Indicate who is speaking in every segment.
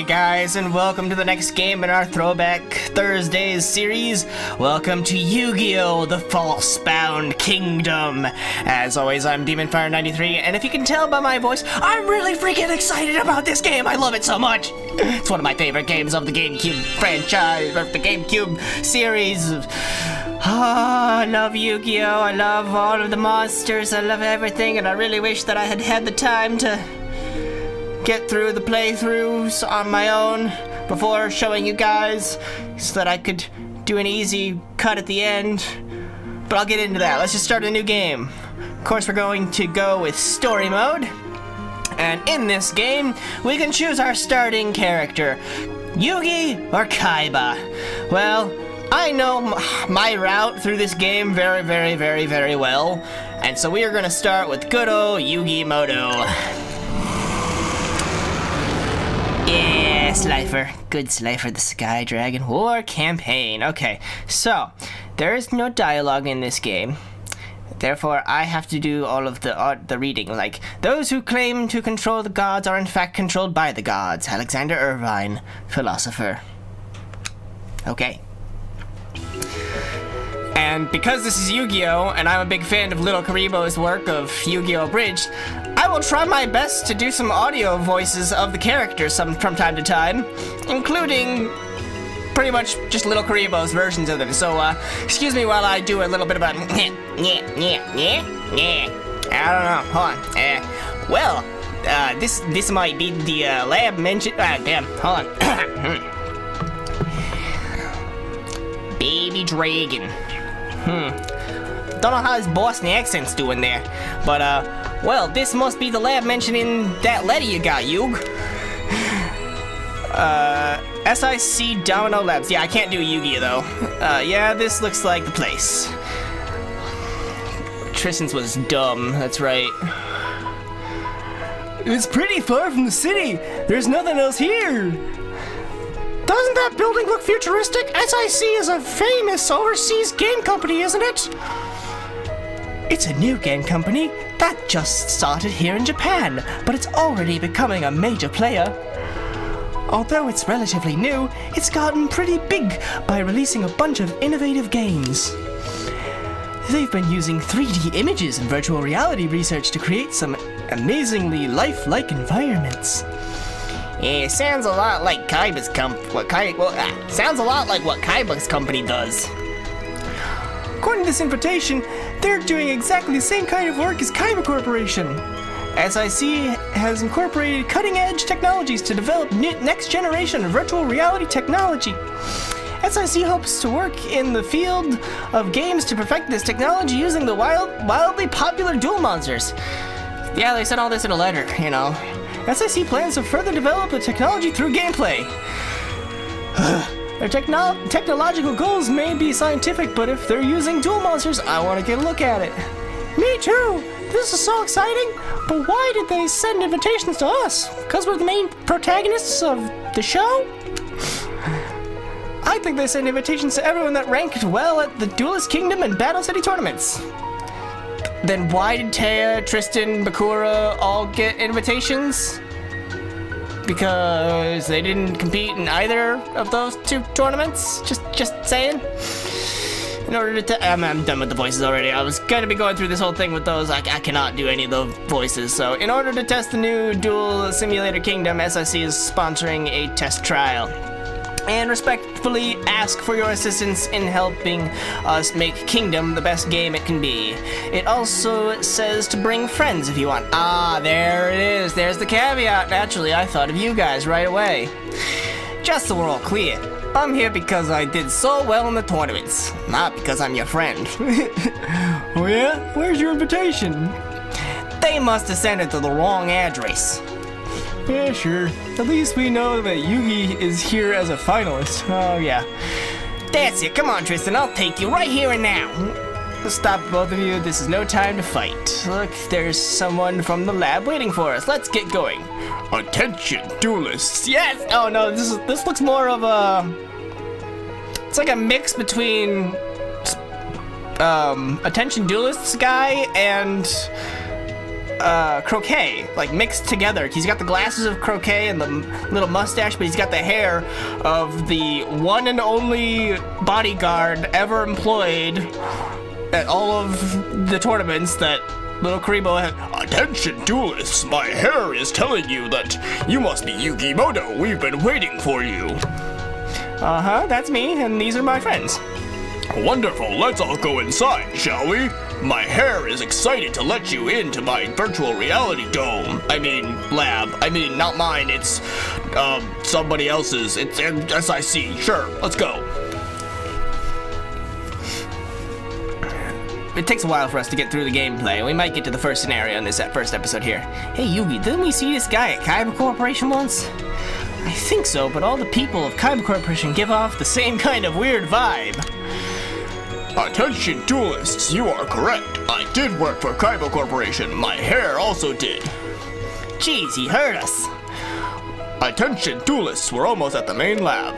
Speaker 1: guys, and welcome to the next game in our Throwback Thursdays series. Welcome to Yu-Gi-Oh! The Falsebound Kingdom. As always, I'm DemonFire93, and if you can tell by my voice, I'm really freaking excited about this game. I love it so much. It's one of my favorite games of the GameCube franchise, of the GameCube series. I love Yu-Gi-Oh! I love all of the monsters, I love everything, and I really wish that I had had the time to get through the playthroughs on my own before showing you guys so that I could do an easy cut at the end. But I'll get into that. Let's just start a new game. Of course, we're going to go with story mode. And in this game, we can choose our starting character, Yugi or Kaiba. Well, I know my route through this game very well. And so we are going to start with good old Yugi Moto. Yeah, Slifer. Good Slifer, the Sky Dragon War Campaign. Okay, so there is no dialogue in this game. Therefore, I have to do all of the reading. Like, those who claim to control the gods are in fact controlled by the gods. Alexander Irvine, philosopher. Okay. And because this is Yu-Gi-Oh! And I'm a big fan of Little Karibo's work of Yu-Gi-Oh! Abridged, I will try my best to do some audio voices of the characters from time to time, including pretty much just Little Karibo's versions of them. So, excuse me while I do a little bit about I don't know. Hold on. Well, this might be the lab mentioned. Damn. Hold on. Baby Dragon. Don't know how his Boston accent's doing there, but well, this must be the lab mentioned in that letter you got, Yug. SIC Domino Labs. Yeah, I can't do Yu-Gi though. Yeah, this looks like the place. Tristan's was dumb. That's right. It's pretty far from the city. There's nothing else here. Doesn't that building look futuristic? SIC is a famous overseas game company, isn't it? It's a new game company that just started here in Japan, but it's already becoming a major player. Although it's relatively new, it's gotten pretty big by releasing a bunch of innovative games. They've been using 3D images and virtual reality research to create some amazingly lifelike environments. Yeah, sounds a lot like Kaiba's sounds a lot like what Kaiba's company does. According to this invitation, they're doing exactly the same kind of work as Kaiba Corporation. SIC has incorporated cutting-edge technologies to develop next generation of virtual reality technology. SIC hopes to work in the field of games to perfect this technology using the wildly popular duel monsters. Yeah, they sent all this in a letter, you know. SIC plans to further develop the technology through gameplay. Their technological goals may be scientific, but if they're using duel monsters, I want to get a look at it. Me too! This is so exciting! But why did they send invitations to us? Because we're the main protagonists of the show? I think they send invitations to everyone that ranked well at the Duelist Kingdom and Battle City tournaments. Then why did Taya, Tristan, Bakura all get invitations? Because they didn't compete in either of those two tournaments? Just saying. In order to I'm done with the voices already. I was gonna be going through this whole thing with those. I cannot do any of those voices. So in order to test the new Duel Simulator Kingdom, SIC is sponsoring a test trial. And respectfully ask for your assistance in helping us make Kingdom the best game it can be. It also says to bring friends if you want. Ah, there it is. There's the caveat. Naturally, I thought of you guys right away. Just so we're all clear, I'm here because I did so well in the tournaments, not because I'm your friend. Oh yeah? Where's your invitation? They must have sent it to the wrong address. Yeah, sure. At least we know that Yugi is here as a finalist. Oh, yeah. That's it. Come on, Tristan. I'll take you right here and now. Stop, both of you. This is no time to fight. Look, there's someone from the lab waiting for us. Let's get going. Attention, duelists. Yes! Oh, no. This looks more of a... It's like a mix between... Attention Duelists guy and... Croquet, like mixed together. He's got the glasses of Croquet and the little mustache, but he's got the hair of the one and only bodyguard ever employed at all of the tournaments that little Karibo had.
Speaker 2: Attention duelists, my hair is telling you that you must be Yugi Moto. We've been waiting for you.
Speaker 1: That's me, and these are my friends.
Speaker 2: Wonderful, let's all go inside, shall we? My hair is excited to let you into my virtual reality dome. I mean, lab. I mean, not mine, it's, somebody else's. It's SIC. Sure, let's go.
Speaker 1: It takes a while for us to get through the gameplay. We might get to the first scenario in this first episode here. Hey, Yugi, didn't we see this guy at Kaiba Corporation once? I think so, but all the people of Kaiba Corporation give off the same kind of weird vibe.
Speaker 2: Attention duelists, you are correct. I did work for Kaiba Corporation. My hair also did.
Speaker 1: Jeez, he heard us.
Speaker 2: Attention duelists, we're almost at the main lab.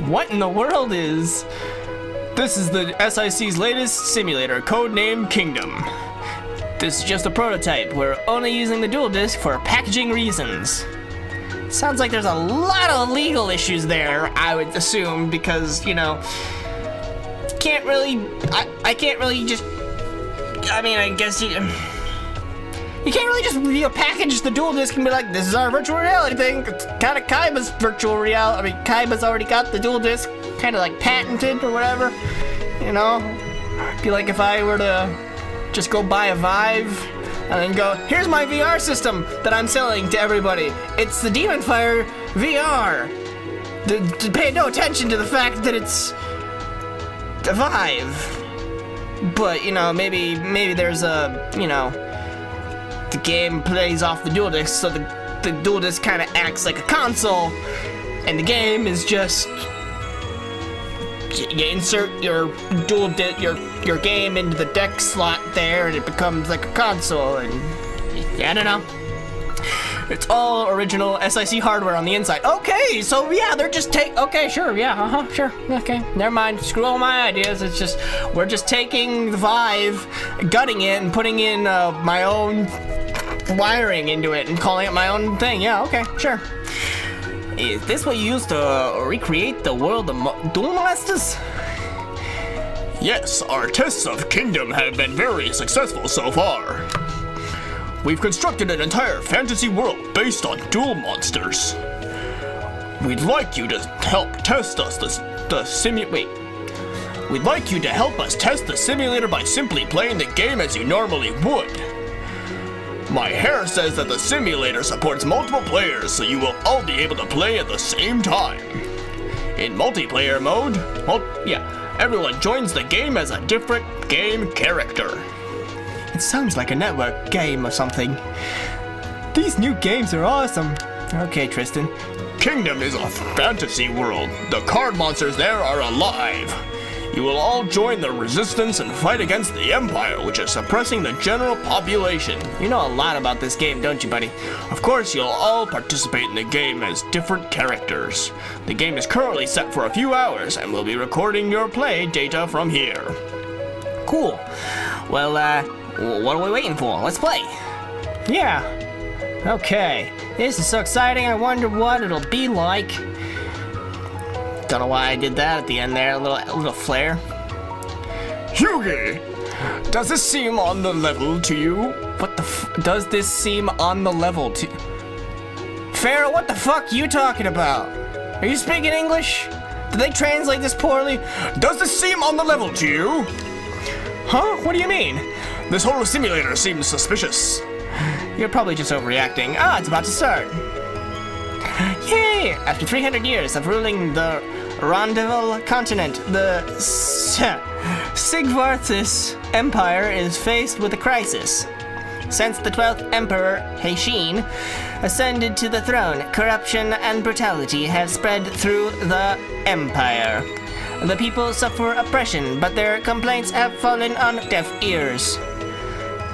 Speaker 1: What in the world is...
Speaker 2: This is the SIC's latest simulator, codenamed Kingdom.
Speaker 1: This is just a prototype. We're only using the dual disc for packaging reasons. Sounds like there's a lot of legal issues there, I would assume, because, you know, can't really, I can't really just, I mean, I guess you can't really just, you know, package the dual disc and be like, this is our virtual reality thing. It's kind of Kaiba's virtual reality. I mean, Kaiba's already got the dual disc kind of like patented or whatever, you know? Be like if I were to just go buy a Vive and then go, here's my VR system that I'm selling to everybody. It's the Demon Fire VR. Pay no attention to the fact that it's a Vive. But, you know, maybe there's a, you know, the game plays off the dual disc, so the dual disc kind of acts like a console, and the game is just, you insert your your game into the deck slot there, and it becomes like a console. And I don't know. It's all original SIC hardware on the inside. Okay, so yeah, they're just okay, sure, yeah, sure, okay, never mind. Screw all my ideas. It's just we're just taking the Vive, gutting it, and putting in my own wiring into it and calling it my own thing. Yeah, okay, sure. Is this what you used to recreate the world of Duel Masters?
Speaker 2: Yes, our tests of Kingdom have been very successful so far. We've constructed an entire fantasy world based on duel monsters. We'd like you to help test us We'd like you to help us test the simulator by simply playing the game as you normally would. My hair says that the simulator supports multiple players, so you will all be able to play at the same time. In multiplayer mode, everyone joins the game as a different game character.
Speaker 1: It sounds like a network game or something. These new games are awesome. Okay, Tristan.
Speaker 2: Kingdom is a fantasy world. The card monsters there are alive. You will all join the resistance and fight against the Empire, which is suppressing the general population.
Speaker 1: You know a lot about this game, don't you, buddy?
Speaker 2: Of course, you'll all participate in the game as different characters. The game is currently set for a few hours, and we'll be recording your play data from here.
Speaker 1: Cool. Well, what are we waiting for? Let's play. Yeah. Okay. This is so exciting. I wonder what it'll be like. Don't know why I did that at the end there. A little flare.
Speaker 2: Yugi! Does this seem on the level to you?
Speaker 1: What the does this seem on the level to... Pharaoh, what the fuck are you talking about? Are you speaking English? Did they translate this poorly?
Speaker 2: Does this seem on the level to you?
Speaker 1: Huh? What do you mean?
Speaker 2: This whole simulator seems suspicious.
Speaker 1: You're probably just overreacting. Ah, it's about to start. Yay! After 300 years of ruling the Rondeval continent, the Sigvarthis Empire is faced with a crisis. Since the 12th Emperor, Heishin, ascended to the throne, corruption and brutality have spread through the Empire. The people suffer oppression, but their complaints have fallen on deaf ears.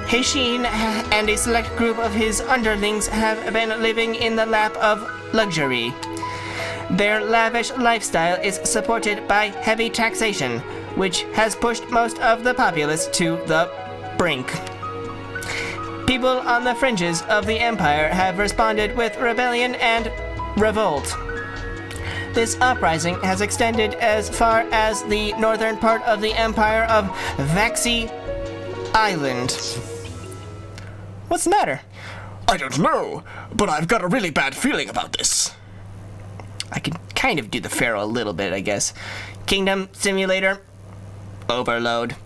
Speaker 1: Heishin and a select group of his underlings have been living in the lap of luxury. Their lavish lifestyle is supported by heavy taxation, which has pushed most of the populace to the brink. people on the fringes of the Empire have responded with rebellion and revolt. This uprising has extended as far as the northern part of the Empire of Vaxi Island. What's the matter?
Speaker 2: I don't know, but I've got a really bad feeling about this.
Speaker 1: I can kind of do the Pharaoh a little bit, I guess. Kingdom Simulator Overload.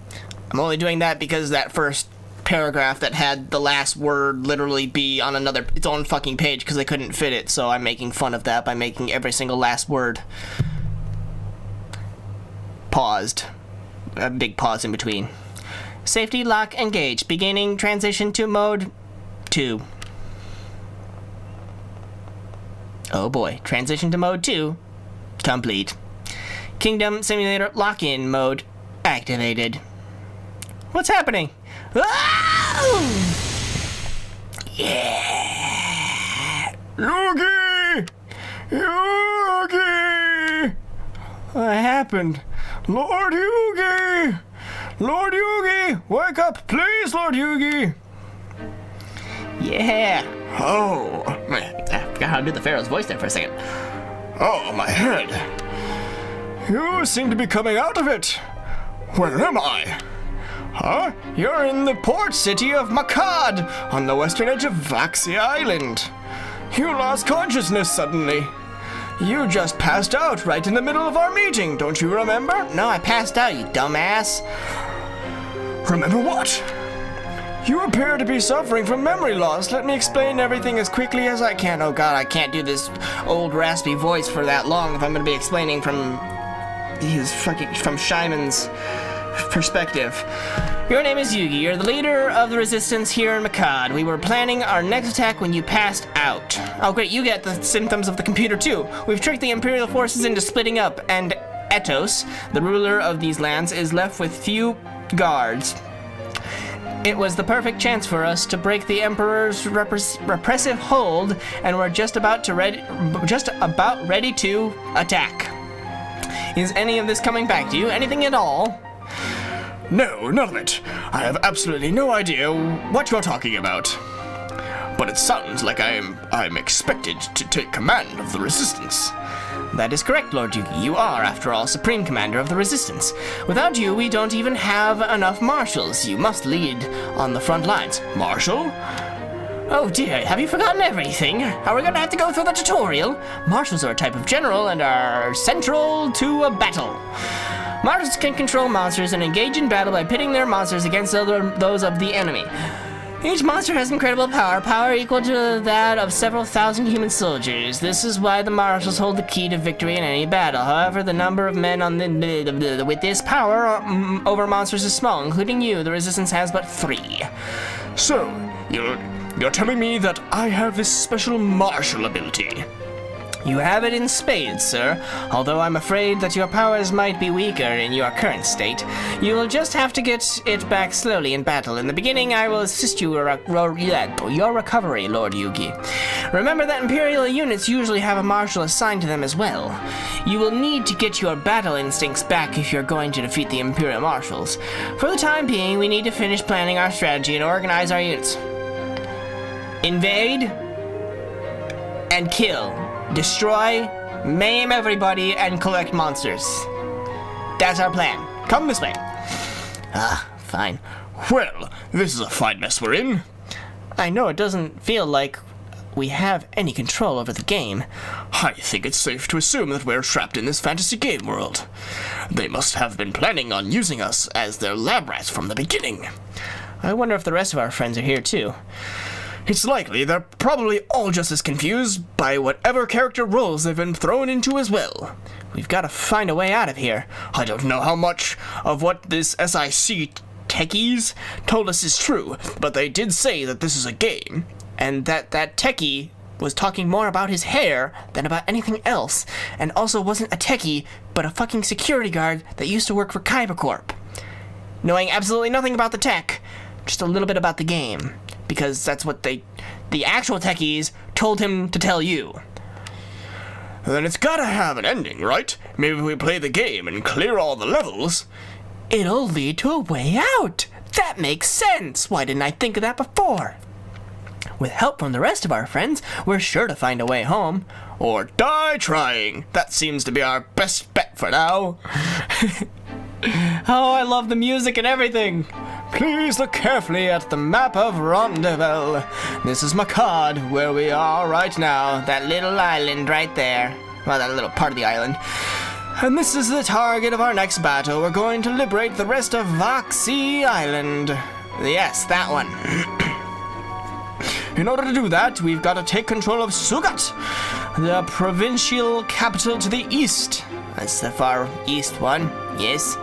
Speaker 1: I'm only doing that because that first paragraph that had the last word literally be on its own fucking page because they couldn't fit it, so I'm making fun of that by making every single last word paused. A big pause in between. Safety lock engaged. Beginning transition to mode 2. Oh boy. Transition to mode 2 complete. Kingdom Simulator lock-in mode activated. What's happening? Oh! Yeah!
Speaker 2: Yugi! Yugi!
Speaker 1: What happened?
Speaker 2: Lord Yugi! Lord Yugi! Wake up, please, Lord Yugi!
Speaker 1: Yeah!
Speaker 2: Oh!
Speaker 1: I forgot how to do the Pharaoh's voice there for a second.
Speaker 2: Oh, my head! You seem to be coming out of it! Where am I? Huh? You're in the port city of Makad, on the western edge of Vaxi Island. You lost consciousness suddenly. You just passed out right in the middle of our meeting, don't you remember?
Speaker 1: No, I passed out, you dumbass.
Speaker 2: Remember what? You appear to be suffering from memory loss. Let me explain everything as quickly as I can.
Speaker 1: Oh god, I can't do this old raspy voice for that long if I'm gonna be explaining from Shyman's perspective. Your name is Yugi. You're the leader of the resistance here in Makad. We were planning our next attack when you passed out. Oh great, you get the symptoms of the computer too. We've tricked the Imperial forces into splitting up, and Etos, the ruler of these lands, is left with few guards. It was the perfect chance for us to break the Emperor's repressive hold, and we're just about ready to attack. Is any of this coming back to you? Anything at all?
Speaker 2: No, none of it. I have absolutely no idea what you're talking about. But it sounds like I'm expected to take command of the Resistance.
Speaker 1: That is correct, Lord Yugi. You are, after all, Supreme Commander of the Resistance. Without you, we don't even have enough marshals. You must lead on the front lines.
Speaker 2: Marshal?
Speaker 1: Oh dear, have you forgotten everything? Are we gonna have to go through the tutorial? Marshals are a type of general and are central to a battle. Marshals can control monsters and engage in battle by pitting their monsters against those of the enemy. Each monster has incredible power equal to that of several thousand human soldiers. This is why the marshals hold the key to victory in any battle. However, the number of men with this power over monsters is small, including you. The Resistance has but 3.
Speaker 2: So, you're telling me that I have this special martial ability?
Speaker 1: You have it in spades, sir. Although I'm afraid that your powers might be weaker in your current state. You will just have to get it back slowly in battle. In the beginning, I will assist you your recovery, Lord Yugi. Remember that Imperial units usually have a marshal assigned to them as well. You will need to get your battle instincts back if you're going to defeat the Imperial marshals. For the time being, we need to finish planning our strategy and organize our units. Invade and kill. Destroy, maim everybody, and collect monsters. That's our plan. Come this way. Fine.
Speaker 2: Well, this is a fine mess we're in.
Speaker 1: I know it doesn't feel like we have any control over the game.
Speaker 2: I think it's safe to assume that we're trapped in this fantasy game world. They must have been planning on using us as their lab rats from the beginning.
Speaker 1: I wonder if the rest of our friends are here too.
Speaker 2: It's likely they're probably all just as confused by whatever character roles they've been thrown into as well.
Speaker 1: We've got to find a way out of here.
Speaker 2: I don't know how much of what this SIC techies told us is true, but they did say that this is a game.
Speaker 1: And that techie was talking more about his hair than about anything else, and also wasn't a techie, but a fucking security guard that used to work for Kyber Corp. Knowing absolutely nothing about the tech, just a little bit about the game. Because that's what the actual techies told him to tell you.
Speaker 2: Then it's gotta have an ending, right? Maybe if we play the game and clear all the levels,
Speaker 1: it'll lead to a way out. That makes sense. Why didn't I think of that before? With help from the rest of our friends, we're sure to find a way home.
Speaker 2: Or die trying. That seems to be our best bet for now.
Speaker 1: Oh, I love the music and everything.
Speaker 2: Please look carefully at the map of Rendezvous. This is Macad, where we are right now.
Speaker 1: That little island right there. Well, that little part of the island.
Speaker 2: And this is the target of our next battle. We're going to liberate the rest of Voxy Island.
Speaker 1: Yes, that one.
Speaker 2: In order to do that, we've got to take control of Sugat, the provincial capital to the east.
Speaker 1: That's the far east one, yes.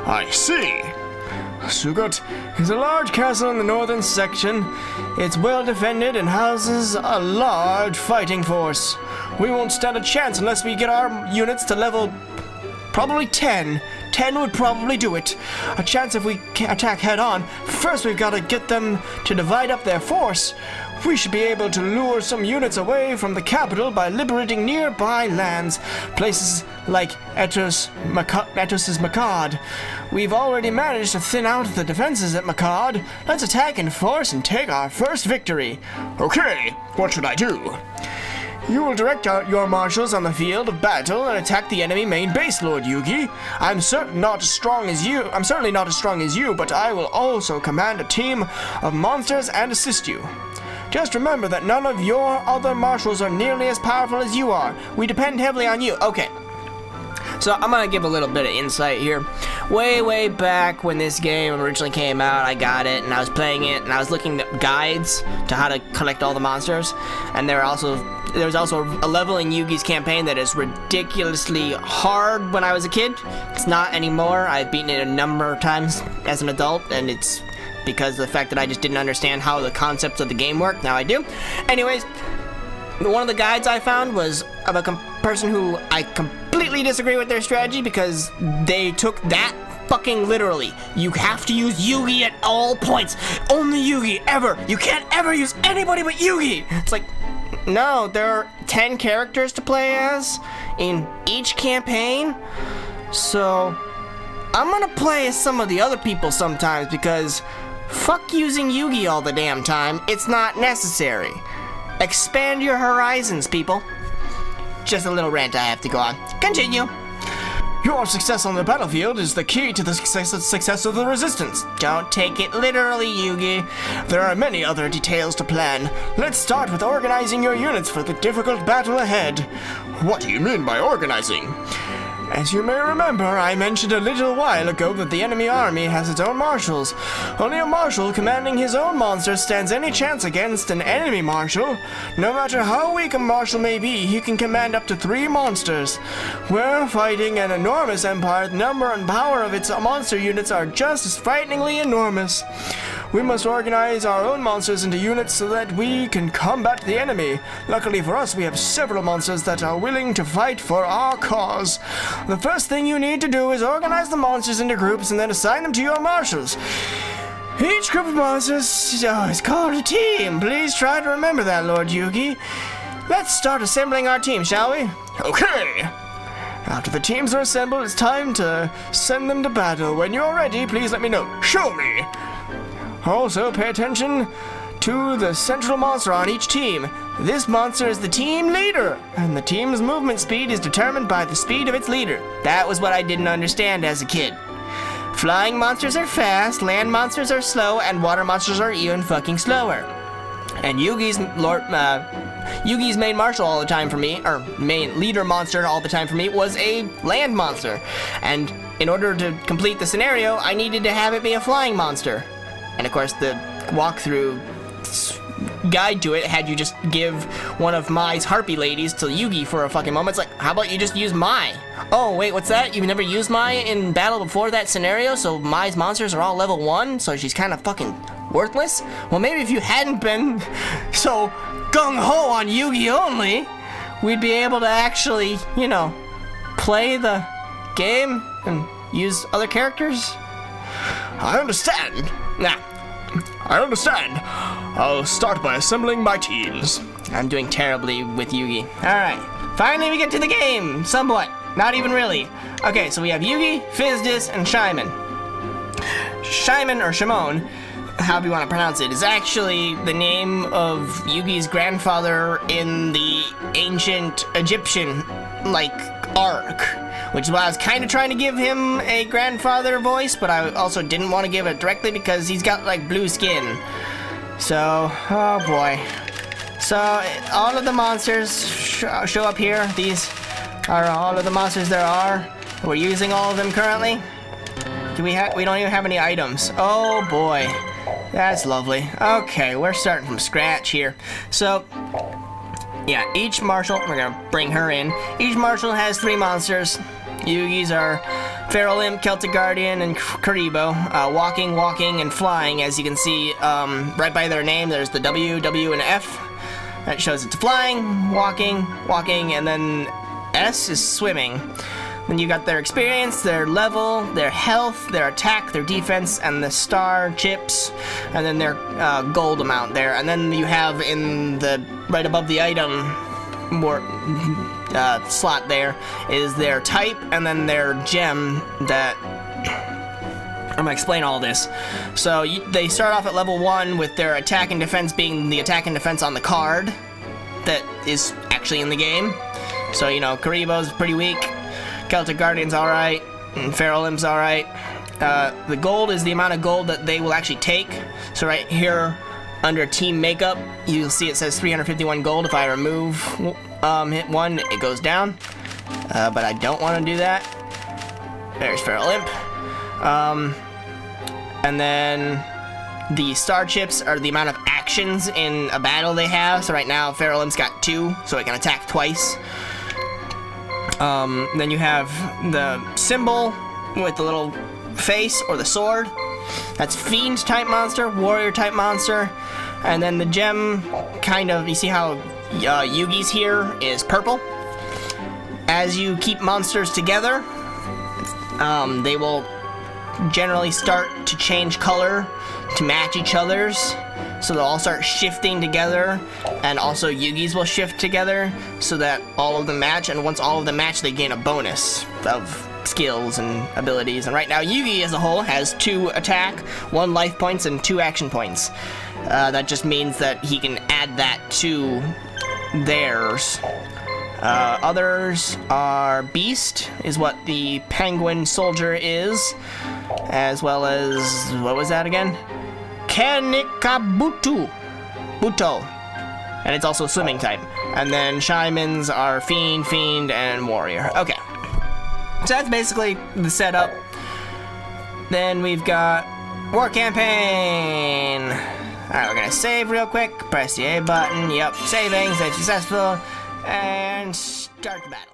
Speaker 2: I see. Sugat is a large castle in the northern section. It's well defended and houses a large fighting force. We won't stand a chance unless we get our units to level probably 10. 10 would probably do it. A chance if we attack head on. First we've got to get them to divide up their force. We should be able to lure some units away from the capital by liberating nearby lands, places like Etos's Macad. We've already managed to thin out the defenses at Macad. Let's attack in force and take our first victory.
Speaker 3: Okay, what should I do?
Speaker 2: You will direct your marshals on the field of battle and attack the enemy main base, Lord Yugi. I'm certainly not as strong as you, but I will also command a team of monsters and assist you. Just remember that none of your other marshals are nearly as powerful as you are. We depend heavily on you.
Speaker 1: Okay. So I'm gonna give a little bit of insight here. Way back when this game originally came out, I got it and I was playing it and I was looking at guides to how to collect all the monsters. And there was also a level in Yugi's campaign that is ridiculously hard when I was a kid. It's not anymore. I've beaten it a number of times as an adult, and it's because of the fact that I just didn't understand how the concepts of the game work. Now I do. Anyways, one of the guides I found was of a person who I completely disagree with their strategy, because they took that fucking literally. You have to use Yugi at all points. Only Yugi, ever. You can't ever use anybody but Yugi. It's like, no, there are 10 characters to play as in each campaign. So I'm gonna play as some of the other people sometimes, because fuck using Yugi all the damn time. It's not necessary. Expand your horizons, people. Just a little rant I have to go on. Continue.
Speaker 2: Your success on the battlefield is the key to the success of the resistance.
Speaker 1: Don't take it literally, Yugi.
Speaker 2: There are many other details to plan. Let's start with organizing your units for the difficult battle ahead.
Speaker 3: What do you mean by organizing?
Speaker 2: As you may remember, I mentioned a little while ago that the enemy army has its own marshals. Only a marshal commanding his own monster stands any chance against an enemy marshal. No matter how weak a marshal may be, he can command up to 3 monsters. We're fighting an enormous empire. The number and power of its monster units are just as frighteningly enormous. We must organize our own monsters into units so that we can combat the enemy. Luckily for us, we have several monsters that are willing to fight for our cause. The first thing you need to do is organize the monsters into groups and then assign them to your marshals. Each group of monsters is called a team. Please try to remember that, Lord Yugi. Let's start assembling our team, shall we?
Speaker 3: Okay.
Speaker 2: After the teams are assembled, it's time to send them to battle. When you're ready, please let me know.
Speaker 3: Show me.
Speaker 2: Also, pay attention to the central monster on each team. This monster is the team leader, and the team's movement speed is determined by the speed of its leader.
Speaker 1: That was what I didn't understand as a kid. Flying monsters are fast, land monsters are slow, and water monsters are even fucking slower. And Yugi's main marshal all the time for me, or main leader monster all the time for me, was a land monster. And in order to complete the scenario, I needed to have it be a flying monster. And of course, the walkthrough guide to it had you just give one of Mai's harpy ladies to Yugi for a fucking moment. It's like, how about you just use Mai? Oh, wait, what's that? You've never used Mai in battle before that scenario, so Mai's monsters are all level 1, so she's kind of fucking worthless? Well, maybe if you hadn't been so gung-ho on Yugi only, we'd be able to actually, play the game and use other characters.
Speaker 2: I understand.
Speaker 3: I understand. I'll start by assembling my teams.
Speaker 1: I'm doing terribly with Yugi. Alright, finally we get to the game. Somewhat. Not even really. Okay, so we have Yugi, Fizdis, and Shimon. Shimon, or Shimon, however you want to pronounce it, is actually the name of Yugi's grandfather in the ancient Egyptian, like, arc. Which is why I was kind of trying to give him a grandfather voice, but I also didn't want to give it directly because he's got, like, blue skin. So, oh boy. So, all of the monsters show up here. These are all of the monsters there are. We're using all of them currently. We don't even have any items. Oh boy. That's lovely. Okay, we're starting from scratch here. So, yeah, each marshal, we're gonna bring her in. Each marshal has 3 monsters. Yugi's are Feral Imp, Celtic Guardian, and Karibo. Walking, and flying. As you can see, right by their name, there's the W, and F. That shows it's flying, walking, and then S is swimming. Then you got their experience, their level, their health, their attack, their defense, and the star chips, and then their gold amount there. And then you have in the right above the item slot there is their type and then their gem that I'm gonna explain all this. So they start off at level 1 with their attack and defense being the attack and defense on the card that is actually in the game. So, you know, Karibo's pretty weak, Celtic Guardian's alright, and Feral Imp's alright. The gold is the amount of gold that they will actually take. So right here under team makeup, you'll see it says 351 gold. If I remove hit 1, it goes down. But I don't want to do that. There's Feral Imp. And then the star chips are the amount of actions in a battle they have. So right now, Feral Imp's got 2, so it can attack twice. Then you have the symbol with the little face or the sword. That's Fiend type monster, Warrior type monster. And then the gem, kind of, you see how Yugi's here is purple? As you keep monsters together, they will generally start to change color to match each other's. So they'll all start shifting together, and also Yugi's will shift together so that all of them match, and once all of them match, they gain a bonus of skills and abilities. And right now, Yugi as a whole has 2 attack, 1 life points, and 2 action points. That just means that he can add that to theirs. Others are Beast, is what the Penguin Soldier is, as well as, what was that again? Buto. And it's also swimming type. And then Shaimans are Fiend, and Warrior. Okay. So that's basically the setup. Then we've got War Campaign. Alright, we're gonna save real quick. Press the A button. Yep, saving, save successful. And start the battle.